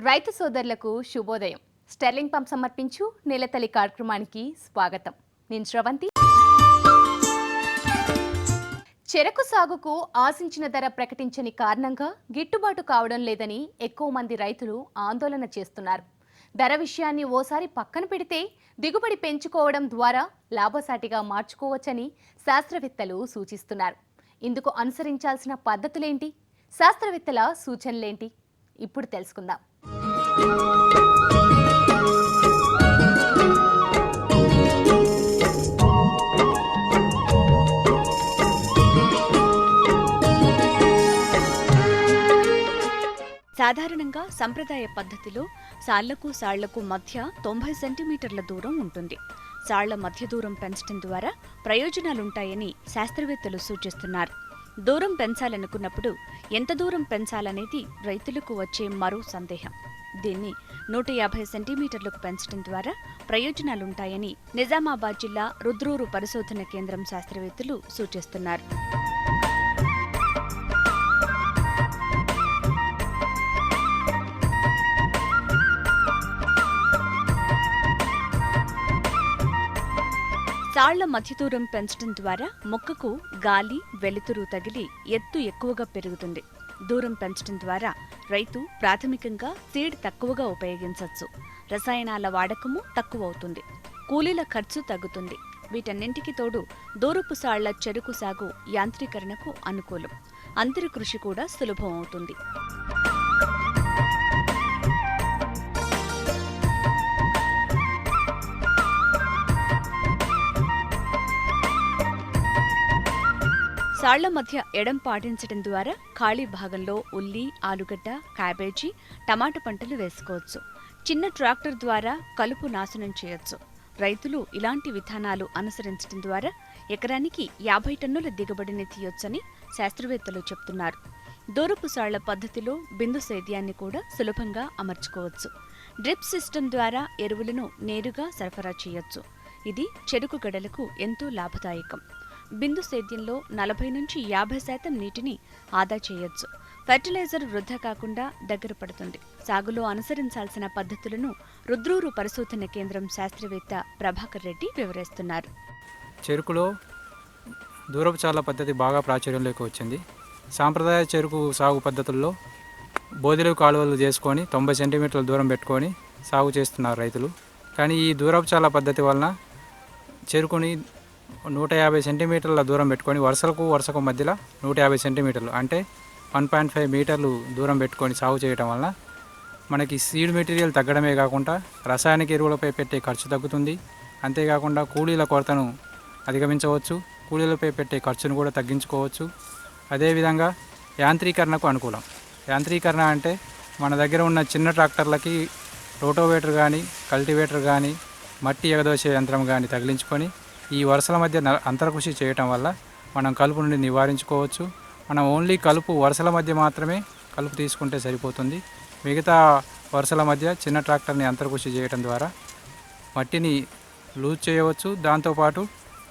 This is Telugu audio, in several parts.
రైతు సోదరులకు శుభోదయం. స్టెర్లింగ్ పంప్ సమర్పించు నేలతల్లి కార్యక్రమానికి స్వాగతం. నేను శ్రవంతి. చెరకు సాగుకు ఆశించిన ధర ప్రకటించని కారణంగా గిట్టుబాటు కావడం లేదని ఎక్కువ మంది రైతులు ఆందోళన చేస్తున్నారు. ధర విషయాన్ని ఓసారి పక్కన పెడితే దిగుబడి పెంచుకోవడం ద్వారా లాభసాటిగా మార్చుకోవచ్చని శాస్త్రవేత్తలు సూచిస్తున్నారు. ఇందుకు అనుసరించాల్సిన పద్ధతులేంటి, శాస్త్రవేత్తల సూచనలేంటి, ఇప్పుడు తెలుసుకుందాం. సాధారణంగా సంప్రదాయ పద్ధతిలో సాళ్లకు సాళ్లకు మధ్య 90 సెంటీమీటర్ల దూరం ఉంటుంది. సాళ్ల మధ్య దూరం పెంచడం ద్వారా ప్రయోజనాలుంటాయని శాస్త్రవేత్తలు సూచిస్తున్నారు. దూరం పెంచాలనుకున్నప్పుడు ఎంత దూరం పెంచాలనేది రైతులకు వచ్చే మరో సందేహం. దీన్ని 150 సెంటీమీటర్లకు పెంచడం ద్వారా ప్రయోజనాలుంటాయని నిజామాబాద్ జిల్లా రుద్రూరు పరిశోధన కేంద్రం శాస్త్రవేత్తలు సూచిస్తున్నారు. సాళ్ల మధ్య దూరం పెంచడం ద్వారా మొక్కకు గాలి, వెలుతురు తగిలి ఎత్తు ఎక్కువగా పెరుగుతుంది. దూరం పెంచడం ద్వారా రైతు ప్రాథమికంగా సీడ్ తక్కువగా ఉపయోగించవచ్చు. రసాయనాల వాడకము తక్కువ అవుతుంది. కూలీల ఖర్చు తగ్గుతుంది. వీటన్నింటికి తోడు దూరపు సాళ్ల చెరకు సాగు యాంత్రీకరణకు అనుకూలం. అంతర కృషి కూడా సులభం అవుతుంది. సాళ్ల మధ్య ఎడం పాటించడం ద్వారా ఖాళీ భాగంలో ఉల్లి, ఆలుగడ్డ, క్యాబేజీ, టమాటా పంటలు వేసుకోవచ్చు. చిన్న ట్రాక్టర్ ద్వారా కలుపు నాశనం చేయొచ్చు. రైతులు ఇలాంటి విధానాలు అనుసరించడం ద్వారా ఎకరానికి 50 టన్నుల దిగుబడిని తీయొచ్చని శాస్త్రవేత్తలు చెబుతున్నారు. దూరపు సాళ్ల పద్ధతిలో బిందు సేద్యాన్ని కూడా సులభంగా అమర్చుకోవచ్చు. డ్రిప్ సిస్టమ్ ద్వారా ఎరువులను నేరుగా సరఫరా చేయొచ్చు. ఇది చెరుకు గడలకు ఎంతో లాభదాయకం. బిందు సేద్యంలో 40 నుంచి 50% నీటిని ఆదా చేయొచ్చు. ఫెర్టిలైజర్ వృధా కాకుండా దగ్గర పడుతుంది. సాగులో అనుసరించాల్సిన పద్ధతులను రుద్రూరు పరిశోధన కేంద్రం శాస్త్రవేత్త ప్రభాకర్ రెడ్డి వివరిస్తున్నారు. చెరుకులో దూరపు సాళ్ల పద్ధతి బాగా ప్రాచుర్యంలోకి వచ్చింది. సాంప్రదాయ చెరుకు సాగు పద్ధతుల్లో బోదెలు కాలువలు చేసుకొని 90 సెంటీమీటర్ల దూరం పెట్టుకొని సాగు చేస్తున్నారు రైతులు. కానీ ఈ దూరపు సాళ్ల పద్ధతి వలన చెరుకుని 150 సెంటీమీటర్ల దూరం పెట్టుకొని వరుసకు మధ్యలో 150 సెంటీమీటర్లు అంటే 1.5 మీటర్లు దూరం పెట్టుకొని సాగు చేయడం వలన మనకి సీడ్ మెటీరియల్ తగ్గడమే కాకుండా రసాయనిక ఎరువులపై పెట్టే ఖర్చు తగ్గుతుంది. అంతేకాకుండా కూలీల కొరతను అధిగమించవచ్చు. కూలీలపై పెట్టే ఖర్చును కూడా తగ్గించుకోవచ్చు. అదేవిధంగా యాంత్రీకరణకు అనుకూలం. యాంత్రీకరణ అంటే మన దగ్గర ఉన్న చిన్న ట్రాక్టర్లకి రోటోవేటర్ కానీ, కల్టివేటర్ కానీ, మట్టి ఎగదోసే యంత్రం కానీ తగిలించుకొని ఈ వరుసల మధ్య అంతరకృషి చేయటం వల్ల మనం కలుపు నుండి నివారించుకోవచ్చు. మనం ఓన్లీ కలుపు వరుసల మధ్య మాత్రమే కలుపు తీసుకుంటే సరిపోతుంది. మిగతా వరుసల మధ్య చిన్న ట్రాక్టర్ని అంతరకృషి చేయడం ద్వారా మట్టిని లూజ్ చేయవచ్చు. దాంతోపాటు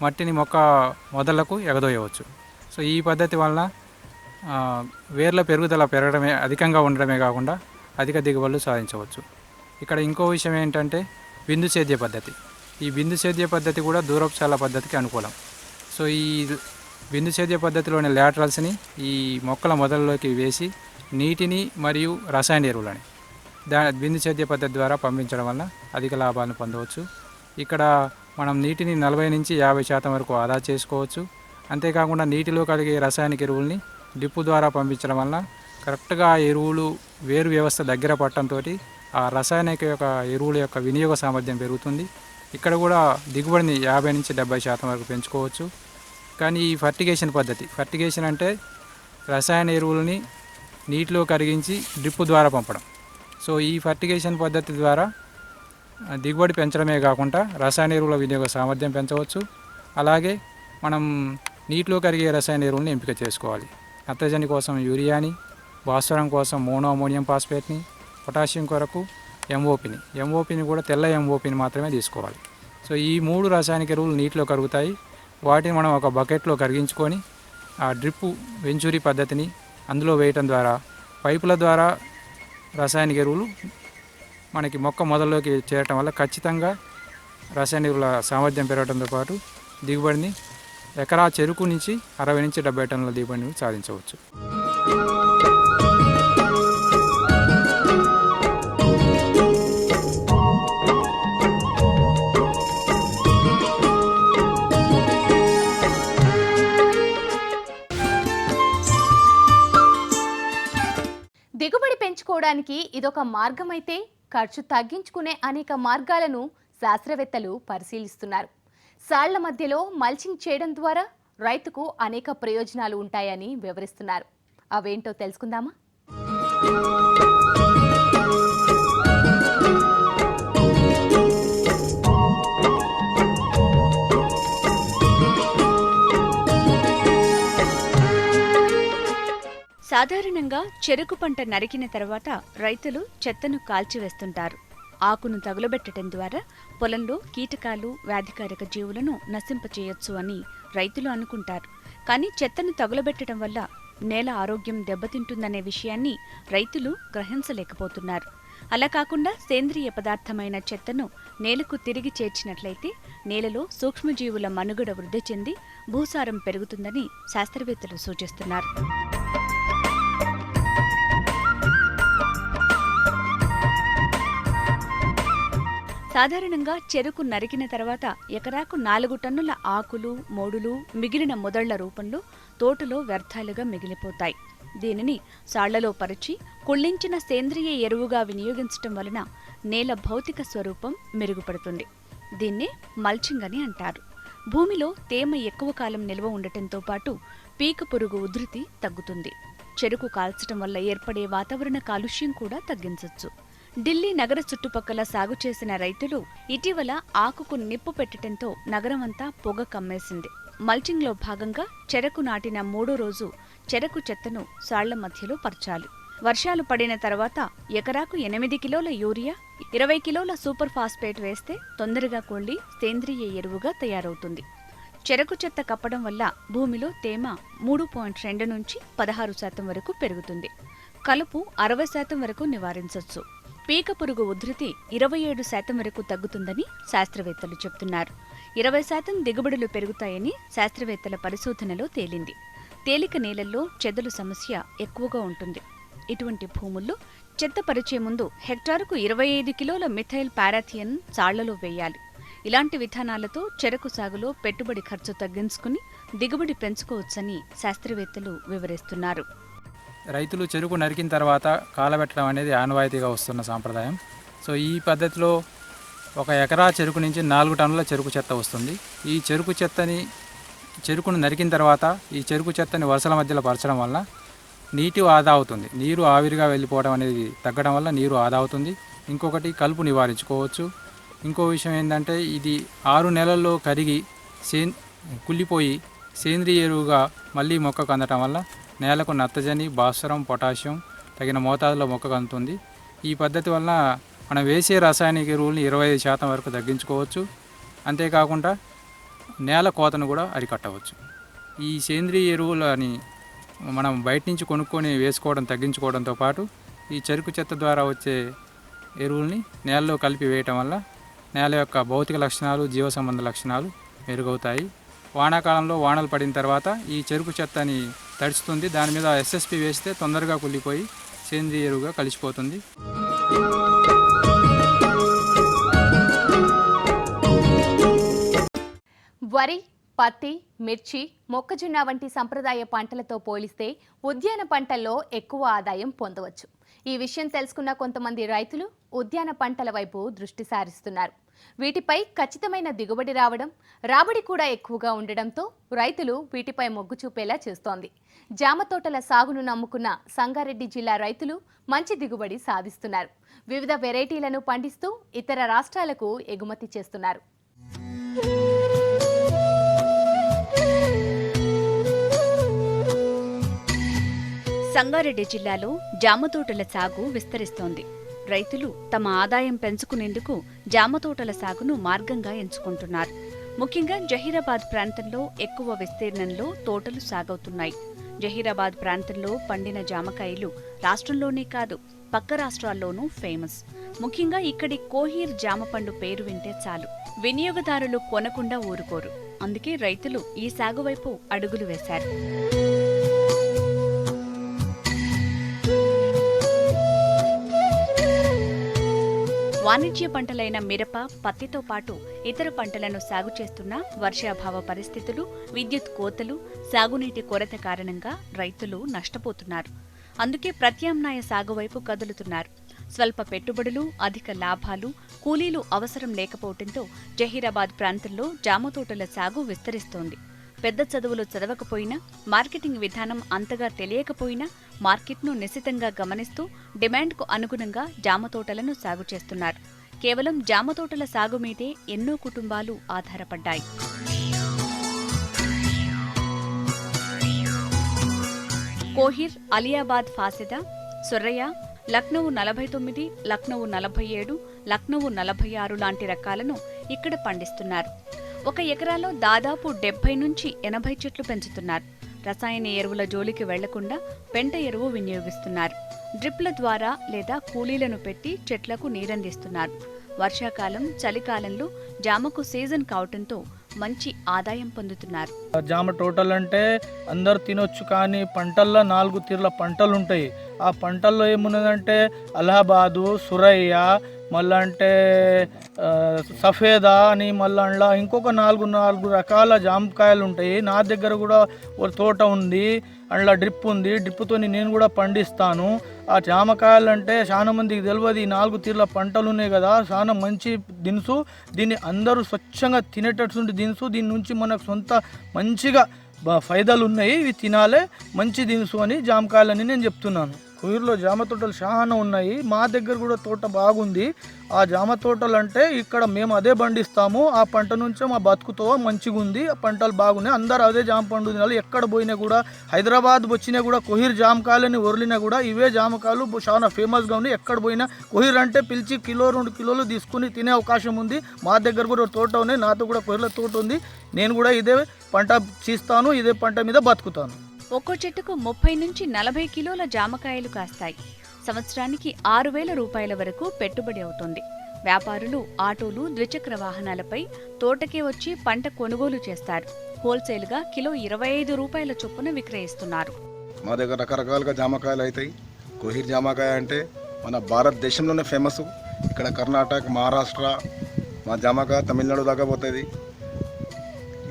మట్టిని మొదళ్లకు ఎగదోయవచ్చు. సో ఈ పద్ధతి వలన వేర్ల పెరుగుదల పెరగడమే అధికంగా ఉండడమే కాకుండా అధిక దిగుబడులు సాధించవచ్చు. ఇక్కడ ఇంకో విషయం ఏంటంటే బిందు సేద్య పద్ధతి. ఈ బిందు సేద్య పద్ధతి కూడా దూరపు సాళ్ల పద్ధతికి అనుకూలం. సో ఈ బిందు సేద్య పద్ధతిలోని లాటరల్స్ని ఈ మొక్కల మొదల్లోకి వేసి నీటిని మరియు రసాయన ఎరువులని బిందు సేద్య పద్ధతి ద్వారా పంపించడం వల్ల అధిక లాభాలను పొందవచ్చు. ఇక్కడ మనం నీటిని 40 నుంచి 50% వరకు ఆదా చేసుకోవచ్చు. అంతేకాకుండా నీటిలో కలిగే రసాయనిక ఎరువుల్ని డ్రిప్ ద్వారా పంపించడం వల్ల కరెక్ట్గా ఎరువులు వేరు వ్యవస్థ దగ్గర పట్టడంతో ఆ రసాయనిక ఎరువుల యొక్క వినియోగ సామర్థ్యం పెరుగుతుంది. ఇక్కడ కూడా దిగుబడిని 50 నుంచి 70% వరకు పెంచుకోవచ్చు. కానీ ఈ ఫర్టిగేషన్ అంటే రసాయన ఎరువులని నీటిలో కరిగించి డ్రిప్ ద్వారా పంపడం. సో ఈ ఫర్టిగేషన్ పద్ధతి ద్వారా దిగుబడి పెంచడమే కాకుండా రసాయన ఎరువుల వినియోగ సామర్థ్యం పెంచవచ్చు. అలాగే మనం నీటిలో కరిగే రసాయన ఎరువులను ఎంపిక చేసుకోవాలి. నత్రజని కోసం యూరియాని, భాస్వరం కోసం మోనో అమోనియం ఫాస్ఫేట్ని, పొటాషియం కొరకు ఎంఓపిని కూడా తెల్ల ఎంఓపిని మాత్రమే తీసుకోవాలి. సో ఈ 3 రసాయనిక ఎరువులు నీటిలో కరుగుతాయి. వాటిని మనం ఒక బకెట్లో కరిగించుకొని ఆ డ్రిప్ వెంచూరీ పద్ధతిని అందులో వేయటం ద్వారా పైపుల ద్వారా రసాయనిక ఎరువులు మనకి మొక్క మొదల్లోకి చేరటం వల్ల ఖచ్చితంగా రసాయన ఎరువుల సామర్థ్యం పెరగడంతో పాటు దిగుబడిని ఎకరా చెరుకు నుంచి 60 నుంచి 70 టన్నుల దిగుబడిని సాధించవచ్చు. దిగుబడి పెంచుకోవడానికి ఇదొక మార్గమైతే ఖర్చు తగ్గించుకునే అనేక మార్గాలను శాస్త్రవేత్తలు పరిశీలిస్తున్నారు. సాళ్ల మధ్యలో మల్చింగ్ చేయడం ద్వారా రైతుకు అనేక ప్రయోజనాలు ఉంటాయని వివరిస్తున్నారు. అవేంటో తెలుసుకుందామా? సాధారణంగా చెరుకు పంట నరికిన తర్వాత రైతులు చెత్తను కాల్చివేస్తుంటారు. ఆకును తగులబెట్టడం ద్వారా పొలంలో కీటకాలు, వ్యాధికారక జీవులను నశింపచేయొచ్చు అని రైతులు అనుకుంటారు. కానీ చెత్తను తగులబెట్టడం వల్ల నేల ఆరోగ్యం దెబ్బతింటుందనే విషయాన్ని రైతులు గ్రహించలేకపోతున్నారు. అలా కాకుండా సేంద్రియ పదార్థమైన చెత్తను నేలకు తిరిగి చేర్చినట్లయితే నేలలో సూక్ష్మజీవుల మనుగడ వృద్ధి చెంది భూసారం పెరుగుతుందని శాస్త్రవేత్తలు సూచిస్తున్నారు. సాధారణంగా చెరుకు నరికిన తర్వాత ఎకరాకు 4 టన్నుల ఆకులు, మోడులు మిగిలిన మొదళ్ల రూపంలో తోటలో వ్యర్థాలుగా మిగిలిపోతాయి. దీనిని సాళ్లలో పరిచి కుళ్ళించిన సేంద్రియ ఎరువుగా వినియోగించటం వలన నేల భౌతిక స్వరూపం మెరుగుపడుతుంది. దీన్నే మల్చింగ్ అని అంటారు. భూమిలో తేమ ఎక్కువ కాలం నిల్వ ఉండటంతో పాటు పీక పురుగు ఉధృతి తగ్గుతుంది. చెరుకు కాల్చటం వల్ల ఏర్పడే వాతావరణ కాలుష్యం కూడా తగ్గించవచ్చు. ఢిల్లీ నగర చుట్టుపక్కల సాగు చేసిన రైతులు ఇటీవల ఆకుకు నిప్పు పెట్టడంతో నగరమంతా పొగ కమ్మేసింది. మల్చింగ్లో భాగంగా చెరకు నాటిన 3వ రోజు చెరకు చెత్తను సాళ్ల మధ్యలో పరచాలి. వర్షాలు పడిన తర్వాత ఎకరాకు 8 కిలోల యూరియా, 20 కిలోల సూపర్ ఫాస్ఫేట్ వేస్తే తొందరగా కూలి సేంద్రియ ఎరువుగా తయారవుతుంది. చెరకు చెత్త కప్పడం వల్ల భూమిలో తేమ 3.2 నుంచి 16% వరకు పెరుగుతుంది. కలుపు 60% వరకు నివారించవచ్చు. పీక పురుగు ఉధృతి 27% వరకు తగ్గుతుందని శాస్త్రవేత్తలు చెబుతున్నారు. 20% దిగుబడులు పెరుగుతాయని శాస్త్రవేత్తల పరిశోధనలో తేలింది. తేలిక నేలల్లో చెదలు సమస్య ఎక్కువగా ఉంటుంది. ఇటువంటి భూముల్లో చెత్త పరిచే ముందు హెక్టారుకు 25 కిలోల మిథైల్ పారాథియన్ చాళ్లలో వేయాలి. ఇలాంటి విధానాలతో చెరకు సాగులో పెట్టుబడి ఖర్చు తగ్గించుకుని దిగుబడి పెంచుకోవచ్చని శాస్త్రవేత్తలు వివరిస్తున్నారు. రైతులు చెరుకు నరికిన తర్వాత కాలబెట్టడం అనేది ఆనవాయితీగా వస్తున్న సాంప్రదాయం. సో ఈ పద్ధతిలో ఒక ఎకరా చెరుకు నుంచి 4 టన్నుల చెరుకు చెత్త వస్తుంది. ఈ చెరుకును నరికిన తర్వాత ఈ చెరుకు చెత్తని వరుసల మధ్యలో పరచడం వల్ల నీటి ఆదా అవుతుంది. నీరు ఆవిరిగా వెళ్ళిపోవడం అనేది తగ్గడం వల్ల నీరు ఆదా అవుతుంది. ఇంకొకటి కలుపు నివారించుకోవచ్చు. ఇంకో విషయం ఏంటంటే ఇది 6 నెలల్లో కరిగి కుళ్ళిపోయి సేంద్రియ ఎరువుగా మళ్ళీ మొక్కకు అందటం వల్ల నేలకు నత్రజని, భాస్వరం, పొటాషియం తగిన మోతాదులో మొక్కకు అందుతుంది. ఈ పద్ధతి వలన మనం వేసే రాసాయనిక ఎరువుల్ని 25% వరకు తగ్గించుకోవచ్చు. అంతేకాకుండా నేల కోతను కూడా అరికట్టవచ్చు. ఈ సేంద్రియ ఎరువులని మనం బయట నుంచి కొనుక్కొని వేసుకోవడం తగ్గించుకోవడంతో పాటు ఈ చెరుకు చెత్త ద్వారా వచ్చే ఎరువుల్ని నేలలో కలిపి వేయటం వల్ల నేల యొక్క భౌతిక లక్షణాలు, జీవ సంబంధ లక్షణాలు మెరుగవుతాయి. వానాకాలంలో వానలు పడిన తర్వాత ఈ చెరుకు చెత్తని తడుస్తుంది. దాని మీద ఎస్ఎస్పి వేస్తే తొందరగా కుళ్ళిపోయి సేంద్రియ ఎరువుగా కలిసిపోతుంది. వరి, పత్తి, మిర్చి, మొక్కజొన్న వంటి సంప్రదాయ పంటలతో పోలిస్తే ఉద్యాన పంటల్లో ఎక్కువ ఆదాయం పొందవచ్చు. ఈ విషయం తెలుసుకున్న కొంతమంది రైతులు ఉద్యాన పంటల వైపు దృష్టి సారిస్తున్నారు. వీటిపై ఖచ్చితమైన దిగుబడి రాబడి కూడా ఎక్కువగా ఉండడంతో రైతులు వీటిపై మొగ్గు చూపేలా చేస్తోంది. జామ తోటల సాగును నమ్ముకున్న సంగారెడ్డి జిల్లా రైతులు మంచి దిగుబడి సాధిస్తున్నారు. వివిధ వెరైటీలను పండిస్తూ ఇతర రాష్ట్రాలకు ఎగుమతి చేస్తున్నారు. సంగారెడ్డి జిల్లాలో జామ తోటల సాగు విస్తరిస్తోంది. రైతులు తమ ఆదాయం పెంచుకునేందుకు జామ తోటల సాగును మార్గంగా ఎంచుకుంటున్నారు. ముఖ్యంగా జహీరాబాద్ ప్రాంతంలో ఎక్కువ విస్తీర్ణంలో తోటలు సాగవుతున్నాయి. జహీరాబాద్ ప్రాంతంలో పండిన జామకాయలు రాష్ట్రంలోనే కాదు పక్క రాష్ట్రాల్లోనూ ఫేమస్. ముఖ్యంగా ఇక్కడి కోహీర్ జామపండు పేరు వింటే చాలు వినియోగదారులు కొనకుండా ఊరుకోరు. అందుకే రైతులు ఈ సాగు వైపు అడుగులు వేశారు. వాణిజ్య పంటలైన మిరప, పత్తితో పాటు ఇతర పంటలను సాగు చేస్తున్న వర్షాభావ పరిస్థితులు, విద్యుత్ కోతలు, సాగునీటి కొరత కారణంగా రైతులు నష్టపోతున్నారు. అందుకే ప్రత్యామ్నాయ సాగు వైపు కదులుతున్నారు. స్వల్ప పెట్టుబడులు, అధిక లాభాలు, కూలీలు అవసరం లేకపోవడంతో జహీరాబాద్ ప్రాంతంలో జామ తోటల సాగు విస్తరిస్తోంది. పెద్ద చదువులు చదవకపోయినా, మార్కెటింగ్ విధానం అంతగా తెలియకపోయినా మార్కెట్ను నిశితంగా గమనిస్తూ డిమాండ్కు అనుగుణంగా జామ తోటలను సాగు చేస్తున్నారు. కేవలం జామ తోటల సాగు మీదే ఎన్నో కుటుంబాలు ఆధారపడ్డాయి. కోహిర్, అలియాబాద్ ఫాసిదా, సొర్రయ్య, లక్నో 49, లక్నో 47, లక్నో 46 లాంటి రకాలను ఇక్కడ పండిస్తున్నారు. ఒక ఎకరాలో దాదాపు 70 నుంచి 80 చెట్లు పెంచుతున్నారు. రసాయన ఎరువుల జోలికి వెళ్లకుండా పెంట ఎరువు వినియోగిస్తున్నారు. డ్రిప్ల ద్వారా లేదా కూలీలను పెట్టి చెట్లకు నీరందిస్తున్నారు. వర్షాకాలం, చలికాలంలో జామకు సీజన్ కావటంతో మంచి ఆదాయం పొందుతున్నారు. జామ టోటల్ అంటే అందరు తినొచ్చు, కానీ పంటల్లో 4 తీర్ల పంటలు ఉంటాయి. ఆ పంటల్లో ఏమున్నదంటే అలహాబాదు, సురయ్య, మళ్ళా అంటే సఫేదా అని, మళ్ళీ అందులో ఇంకొక 4 రకాల జామకాయలు ఉంటాయి. నా దగ్గర కూడా ఒక తోట ఉంది, అందులో డ్రిప్ ఉంది. డ్రిప్తో నేను కూడా పండిస్తాను. ఆ జామకాయలు అంటే చాలా మందికి తెలియదు. ఈ 4 తీర్ల పంటలు ఉన్నాయి కదా, చాలా మంచి దినుసు. దీన్ని అందరూ స్వచ్ఛంగా తినేటటువంటి దినుసు. దీని నుంచి మనకు సొంత మంచిగా ఫైదాలు ఉన్నాయి. ఇవి తినాలే, మంచి దినుసు అని జామకాయలని నేను చెప్తున్నాను. ఊరిలో జామ తోటలు చాలా ఉన్నాయి. మా దగ్గర కూడా తోట బాగుంది. ఆ జామ తోటలు అంటే ఇక్కడ మేము అదే పండిస్తాము. ఆ పంట నుంచే మా బతుకుతో మంచిగా ఉంది. ఆ పంటలు బాగున్నాయి. అందరూ అదే జామ పండు తినాలి. ఎక్కడ పోయినా కూడా, హైదరాబాద్ వచ్చినా కూడా కోహిర్ జామకాయలని వదిలినా కూడా ఇవే జామకాయలు చాలా ఫేమస్గా ఉన్నాయి. ఎక్కడ పోయినా కోహిర్ అంటే పిలిచి 1-2 కిలోలు తీసుకుని తినే అవకాశం ఉంది. మా దగ్గర కూడా తోట ఉన్నాయి. నాతో కూడా కోహిర్ల తోట ఉంది. నేను కూడా ఇదే పంట చీస్తాను, ఇదే పంట మీద బతుకుతాను. ఒక్కో చెట్టుకు 30 నుంచి 40 కిలోల జామకాయలు కాస్తాయి. సంవత్సరానికి 6,000 రూపాయల వరకు పెట్టుబడి అవుతుంది. వ్యాపారులు ఆటోలు, ద్విచక్ర వాహనాలపై తోటకే వచ్చి పంట కొనుగోలు చేస్తారు. హోల్సేల్గా కిలో 25 రూపాయల చొప్పున విక్రయిస్తున్నారు. మా దగ్గర రకరకాలుగా జామకాయలు అవుతాయి. కోహిర్ జామకాయ అంటే మన భారతదేశంలోనే ఫేమస్. ఇక్కడ కర్ణాటక, మహారాష్ట్ర మా జామకాయ తమిళనాడు దాకా పోతుంది.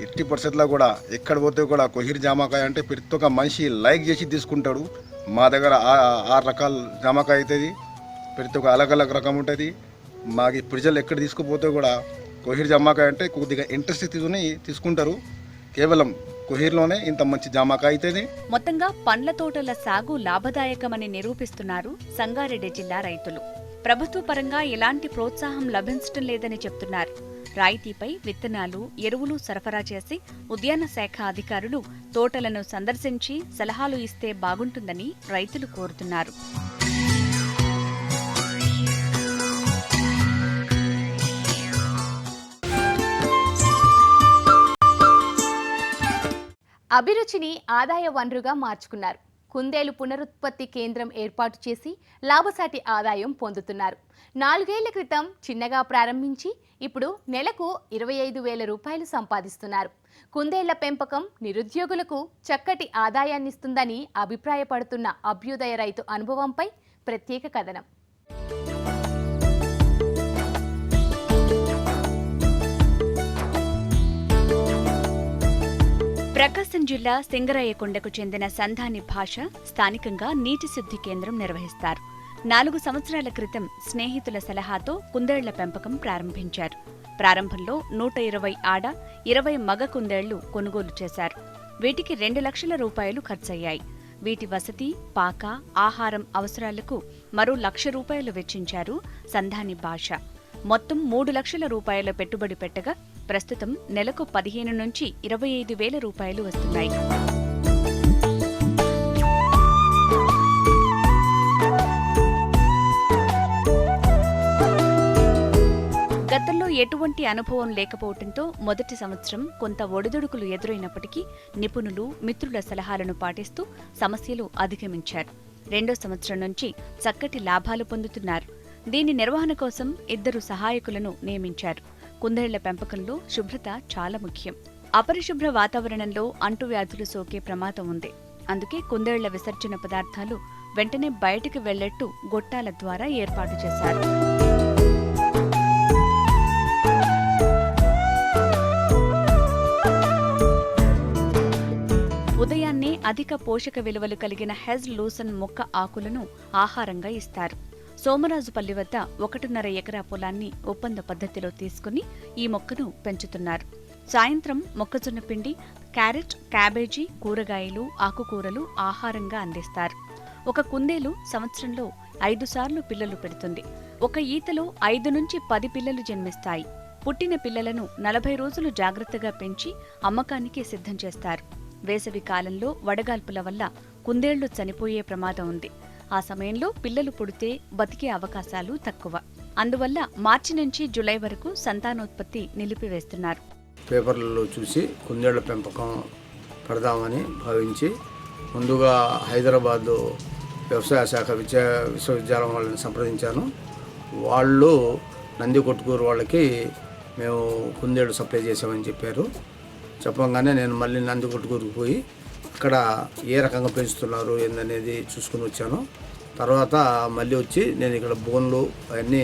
80% కూడా ఎక్కడ పోతే కూడా కోహిర్ జామకాయ అంటే ప్రతి ఒక్క మనిషి లైక్ చేసి తీసుకుంటాడు. మా దగ్గర 6 రకాల జామకాయ అవుతుంది. ప్రతి ఒక్క అలగ్ రకం ఉంటుంది. మాకు ప్రజలు ఎక్కడ తీసుకుపోతే కూడా కోహిర్ జామకాయ అంటే కొద్దిగా ఇంట్రెస్ట్ తీసుకుంటారు. కేవలం కోహిర్లోనే ఇంత మంచి జామకాయ అవుతుంది. మొత్తంగా పండ్ల తోటల సాగు లాభదాయకమని నిరూపిస్తున్నారు సంగారెడ్డి జిల్లా రైతులు. ప్రభుత్వ పరంగా ఎలాంటి ప్రోత్సాహం లభించడం లేదని చెప్తున్నారు. రాయితీపై విత్తనాలు, ఎరువులు సరఫరా చేసి ఉద్యాన శాఖ అధికారులు తోటలను సందర్శించి సలహాలు ఇస్తే బాగుంటుందని రైతులు కోరుతున్నారు. అభిరుచిని ఆదాయ వనరుగా మార్చుకున్నారు. కుందేలు పునరుత్పత్తి కేంద్రం ఏర్పాటు చేసి లాభసాటి ఆదాయం పొందుతున్నారు. 4 ఏళ్ల క్రితం చిన్నగా ప్రారంభించి ఇప్పుడు నెలకు 25,000 రూపాయలు సంపాదిస్తున్నారు. కుందేళ్ల పెంపకం నిరుద్యోగులకు చక్కటి ఆదాయాన్నిస్తుందని అభిప్రాయపడుతున్న అభ్యుదయ రైతు అనుభవంపై ప్రత్యేక కథనం. ప్రకాశం జిల్లా సింగరాయకొండకు చెందిన సంధాని భాష స్థానికంగా నీటి శుద్ధి కేంద్రం నిర్వహిస్తారు. 4 సంవత్సరాల క్రితం స్నేహితుల సలహాతో కుందేళ్ల పెంపకం ప్రారంభించారు. ప్రారంభంలో 120 ఆడ, 20 మగ కుందేళ్లు కొనుగోలు చేశారు. వీటికి 2 లక్షల రూపాయలు ఖర్చయ్యాయి. వీటి వసతి, పాక, ఆహారం అవసరాలకు మరో 1,00,000 రూపాయలు వెచ్చించారు సంధాని భాష. మొత్తం 3 లక్షల రూపాయల పెట్టుబడి పెట్టగా ప్రస్తుతం నెలకు 15 నుంచి 25,000 రూపాయలు వస్తున్నాయి. గతంలో ఎటువంటి అనుభవం లేకపోవడంతో మొదటి సంవత్సరం కొంత ఒడిదుడుకులు ఎదురైనప్పటికీ నిపుణులు, మిత్రుల సలహాలను పాటిస్తూ సమస్యలు అధిగమించారు. రెండో సంవత్సరం నుంచి చక్కటి లాభాలు పొందుతున్నారు. దీని నిర్వహణ కోసం 2 సహాయకులను నియమించారు. కుందేళ్ల పెంపకంలో శుభ్రత చాలా ముఖ్యం. అపరిశుభ్ర వాతావరణంలో అంటువ్యాధులు సోకే ప్రమాదం ఉంది. అందుకే కుందేళ్ల విసర్జన పదార్థాలు వెంటనే బయటికి వెళ్లేట్టు గొట్టాల ద్వారా ఏర్పాటు చేశారు. ఉదయాన్నే అధిక పోషక విలువలు కలిగిన హెజ్ లూసన్ మొక్క ఆకులను ఆహారంగా ఇస్తారు. సోమరాజుపల్లి వద్ద 1.5 ఎకరా పొలాన్ని ఒప్పంద పద్ధతిలో తీసుకుని ఈ మొక్కను పెంచుతున్నారు. సాయంత్రం మొక్కజొన్న పిండి, క్యారెట్, క్యాబేజీ, కూరగాయలు, ఆకుకూరలు ఆహారంగా అందిస్తారు. ఒక కుందేలు సంవత్సరంలో 5 సార్లు పిల్లలు పెడుతుంది. ఒక ఈతలో 5 నుంచి 10 పిల్లలు జన్మిస్తాయి. పుట్టిన పిల్లలను 40 రోజులు జాగ్రత్తగా పెంచి అమ్మకానికి సిద్ధం చేస్తారు. వేసవి కాలంలో వడగాల్పుల వల్ల కుందేళ్లు చనిపోయే ప్రమాదం ఉంది. ఆ సమయంలో పిల్లలు పుడితే బతికే అవకాశాలు తక్కువ. అందువల్ల మార్చి నుంచి జూలై వరకు సంతానోత్పత్తి నిలిపివేస్తున్నారు. పేపర్లలో చూసి కుందేళ్ల పెంపకం పెడదామని భావించి ముందుగా హైదరాబాదు వ్యవసాయ శాఖ విశ్వవిద్యాలయం వాళ్ళని సంప్రదించాను. వాళ్ళు నందికొట్కూరు వాళ్ళకి మేము కుందేళ్ళు సప్లై చేసామని చెప్పారు. చెప్పగానే నేను మళ్ళీ నందికొట్కూరుకు పోయి అక్కడ ఏ రకంగా పెంచుతున్నారు ఏందనేది చూసుకుని వచ్చాను. తర్వాత మళ్ళీ వచ్చి నేను ఇక్కడ బోన్లు అవన్నీ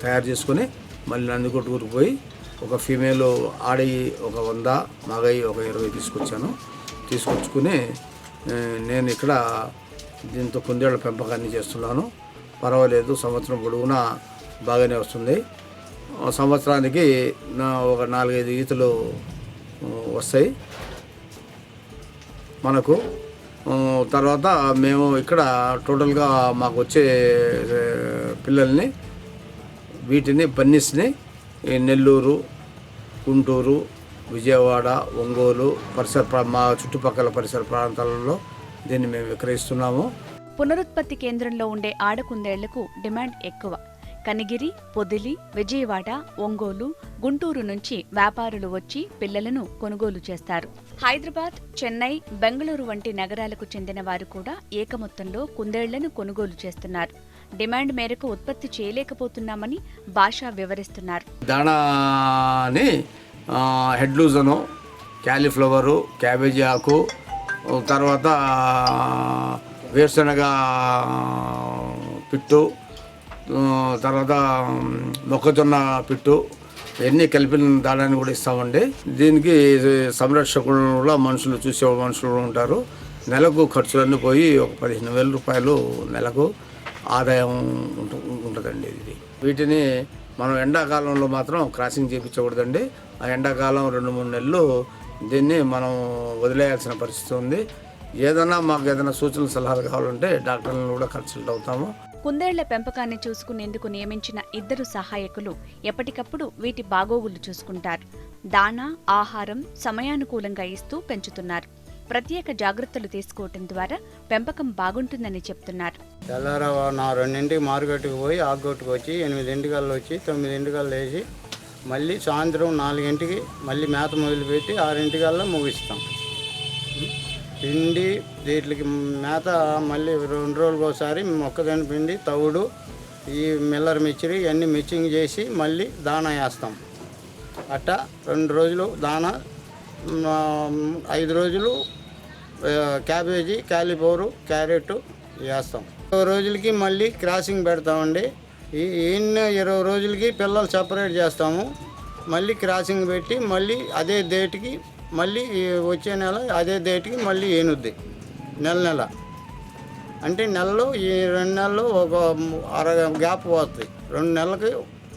తయారు చేసుకొని మళ్ళీ నందికొట్కూరుకు పోయి ఒక ఫీమేల్ ఆడయి ఒక 100, మగయి ఒక 20 తీసుకొచ్చాను. తీసుకొచ్చుకుని నేను ఇక్కడ దీంతో కుందేళ్ల పెంపకాన్ని చేస్తున్నాను. పర్వాలేదు, సంవత్సరం పొడవునా బాగానే వస్తుంది. సంవత్సరానికి ఒక 4-5 ఈతలు వస్తాయి మనకు. తర్వాత మేము ఇక్కడ టోటల్గా మాకు వచ్చే పిల్లల్ని వీటిని బన్నీస్ని నెల్లూరు, గుంటూరు, విజయవాడ, ఒంగోలు మా చుట్టుపక్కల పరిసర ప్రాంతాలలో దీన్ని మేము విక్రయిస్తున్నాము. పునరుత్పత్తి కేంద్రంలో ఉండే ఆడకుందేళ్లకు డిమాండ్ ఎక్కువ. కనిగిరి, పొదిలి, విజయవాడ, ఒంగోలు, గుంటూరు నుంచి వ్యాపారులు వచ్చి పిల్లలను కొనుగోలు చేస్తారు. హైదరాబాద్, చెన్నై, బెంగళూరు వంటి నగరాలకు చెందిన వారు కూడా ఏకమొత్తంలో కుందేళ్లను కొనుగోలు చేస్తున్నారు. డిమాండ్ మేరకు ఉత్పత్తి చేయలేకపోతున్నామని భాష వివరిస్తున్నారు. దాణాని హెడ్ లూజను, క్యాలీఫ్లవరు, క్యాబేజీ ఆకు, తర్వాత వేరుశనగ పిట్టు, తర్వాత మొక్కజొన్న పిట్టు ఇవన్నీ కలిపిన దాడాన్ని కూడా ఇస్తామండి. దీనికి సంరక్షకులు మనుషులు చూసే మనుషులు ఉంటారు. నెలకు ఖర్చులన్నీ పోయి ఒక 15,000 రూపాయలు నెలకు ఆదాయం ఉంటుందండి. ఇది వీటిని మనం ఎండాకాలంలో మాత్రం క్రాసింగ్ చేయించకూడదండి. ఆ ఎండాకాలం 2-3 నెలలు దీన్ని మనం వదిలేయాల్సిన పరిస్థితి ఉంది. మాకు ఏదైనా సూచనలు సలహాలు కావాలంటే డాక్టర్లను కూడా కన్సల్ట్ అవుతాము. కుందేళ్ల పెంపకాన్ని చూసుకునేందుకు నియమించిన 2 సహాయకులు ఎప్పటికప్పుడు వీటి బాగోగులు చూసుకుంటారు. దాణా, ఆహారం సమయానుకూలంగా ఇస్తూ పెంచుతున్నారు. ప్రత్యేక జాగ్రత్తలు తీసుకోవటం ద్వారా పెంపకం బాగుంటుందని చెప్తున్నారు. తెల్లారవ 2 మార్కెట్కి పోయి ఆకుగొట్టుకు వచ్చి 8 వచ్చి 9 వేసి మళ్ళీ సాయంత్రం 4 మళ్ళీ మేత మొదలుపెట్టి 6 ముగిస్తాం. పిండి వీటికి మేత మళ్ళీ 2 రోజులకు ఒకసారి మొక్కజొన్న పిండి, తవుడు, ఈ మిల్లర్ మిచ్చిరి ఇవన్నీ మిక్సింగ్ చేసి మళ్ళీ దానా వేస్తాం. అట్టా 2 రోజులు దానా, 5 రోజులు క్యాబేజీ, క్యాలీఫ్లవరు, క్యారెట్ వేస్తాం. 20 రోజులకి మళ్ళీ క్రాసింగ్ పెడతామండి. ఈ 20 రోజులకి పిల్లలు సపరేట్ చేస్తాము. మళ్ళీ క్రాసింగ్ పెట్టి మళ్ళీ అదే డేట్కి మళ్ళీ వచ్చే నెల అదే డేట్కి మళ్ళీ ఏనుద్ది. నెల అంటే నెలలో ఈ 2 నెలలు ఒక గ్యాప్ పోతుంది. 2 నెలలకి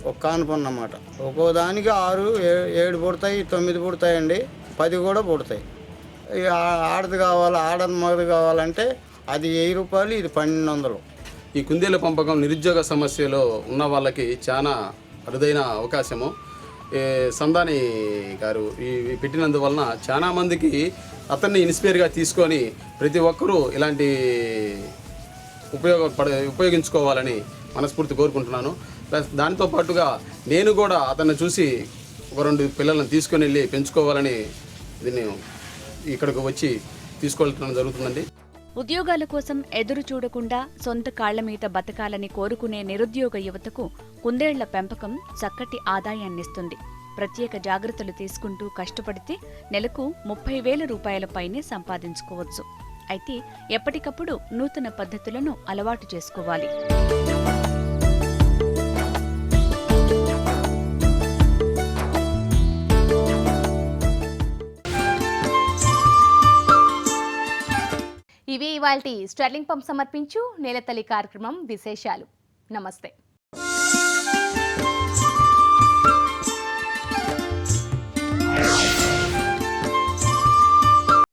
ఒక కానుప అన్నమాట. ఒక్కో దానికి 6, 7 పుడతాయి, 9 పుడతాయండి, 10 కూడా పుడతాయి. ఆడది కావాలి, మగది కావాలంటే అది 1000 రూపాయలు, ఇది 1200. ఈ కుందేళ్ల పెంపకం నిరుద్యోగ సమస్యలో ఉన్న వాళ్ళకి చాలా అరుదైన అవకాశము. సందాని గారు ఈ పెట్టినందువలన చాలా మందికి అతన్ని ఇన్స్పైర్గా తీసుకొని ప్రతి ఒక్కరూ ఇలాంటి ఉపయోగించుకోవాలని మనస్ఫూర్తి కోరుకుంటున్నాను. ప్లస్ దానితో పాటుగా నేను కూడా అతన్ని చూసి ఒక 2 పిల్లలను తీసుకొని వెళ్ళి పెంచుకోవాలని దీన్ని ఇక్కడికి వచ్చి తీసుకెళ్ళడం జరుగుతుందండి. ఉద్యోగాల కోసం ఎదురు చూడకుండా సొంత కాళ్ల మీద బతకాలని కోరుకునే నిరుద్యోగ యువతకు కుందేళ్ల పెంపకం చక్కటి ఆదాయాన్నిస్తుంది. ప్రత్యేక జాగ్రత్తలు తీసుకుంటూ కష్టపడితే నెలకు 30,000 రూపాయల పైనే సంపాదించుకోవచ్చు. అయితే ఎప్పటికప్పుడు నూతన పద్ధతులను అలవాటు చేసుకోవాలి. ఇవి ఇవాల్టి స్టెర్లింగ్ పంప్ సమర్పించు నేలతల్లి కార్యక్రమం విశేషాలు. నమస్తే.